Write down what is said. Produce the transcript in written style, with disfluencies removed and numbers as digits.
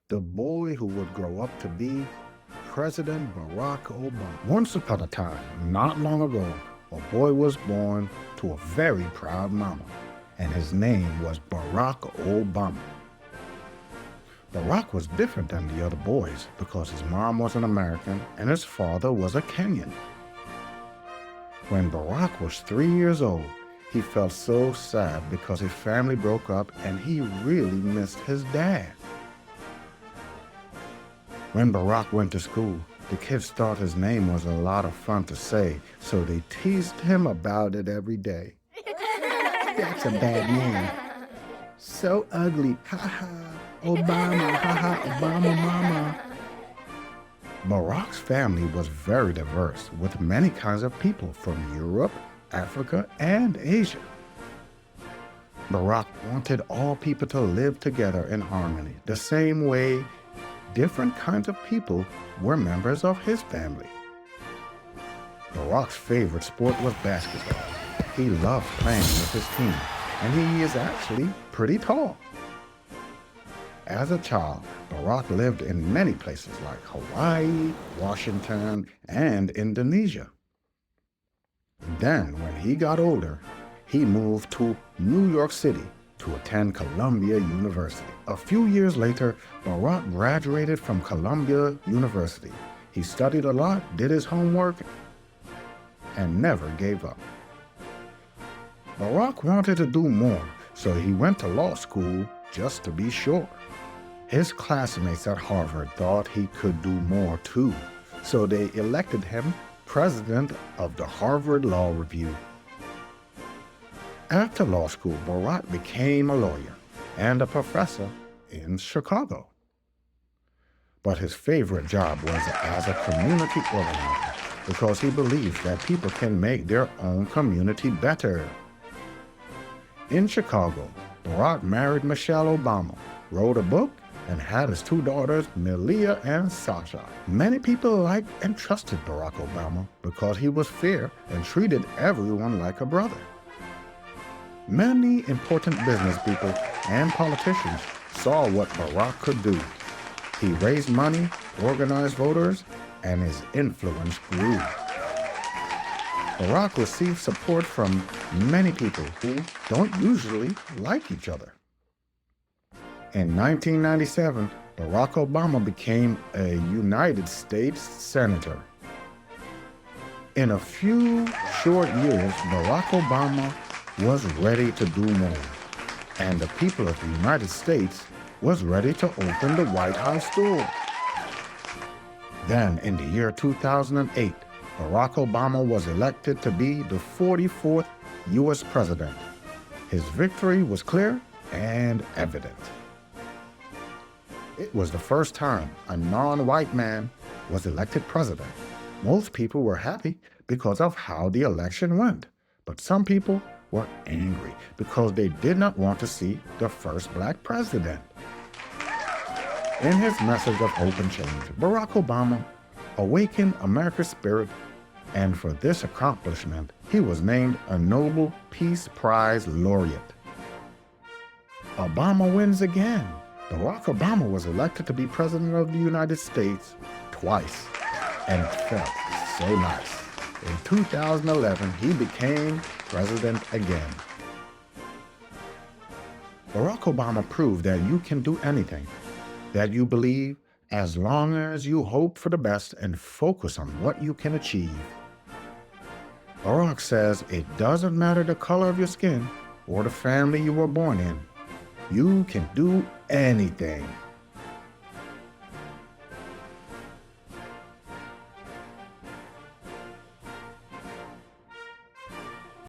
the boy who would grow up to be President Barack Obama. Once upon a time, not long ago, a boy was born to a very proud mama, and his name was Barack Obama. Barack was different than the other boys because his mom was an American and his father was a Kenyan. When Barack was 3 years old, he felt so sad because his family broke up and he really missed his dad. When Barack went to school, the kids thought his name was a lot of fun to say, so they teased him about it every day. That's a bad name. So ugly. Ha ha. Obama. Ha ha. Obama mama. Barack's family was very diverse, with many kinds of people from Europe, Africa, and Asia. Barack wanted all people to live together in harmony, the same way different kinds of people were members of his family. Barack's favorite sport was basketball. He loved playing with his team, and he is actually pretty tall. As a child, Barack lived in many places like Hawaii, Washington, and Indonesia. Then, when he got older, he moved to New York City to attend Columbia University. A few years later, Barack graduated from Columbia University. He studied a lot, did his homework, and never gave up. Barack wanted to do more, so he went to law school just to be sure. His classmates at Harvard thought he could do more too, so they elected him president of the Harvard Law Review. After law school, Barack became a lawyer and a professor in Chicago. But his favorite job was as a community organizer because he believes that people can make their own community better. In Chicago, Barack married Michelle Obama, wrote a book, and had his two daughters, Melia and Sasha. Many people liked and trusted Barack Obama because he was fair and treated everyone like a brother. Many important business people and politicians saw what Barack could do. He raised money, organized voters, and his influence grew. Barack received support from many people who don't usually like each other. In 1997, Barack Obama became a United States Senator. In a few short years, Barack Obama was ready to do more, and the people of the United States was ready to open the White House door. Then, in the year 2008, Barack Obama was elected to be the 44th U.S. president. His victory was clear and evident. It was the first time a non-white man was elected president. Most people were happy because of how the election went, but some people were angry because they did not want to see the first black president. In his message of hope and change, Barack Obama awakened America's spirit, and for this accomplishment, he was named a Nobel Peace Prize laureate. Obama wins again. Barack Obama was elected to be President of the United States twice, and it felt so nice. In 2011, he became president again. Barack Obama proved that you can do anything that you believe as long as you hope for the best and focus on what you can achieve. Barack says it doesn't matter the color of your skin or the family you were born in. You can do anything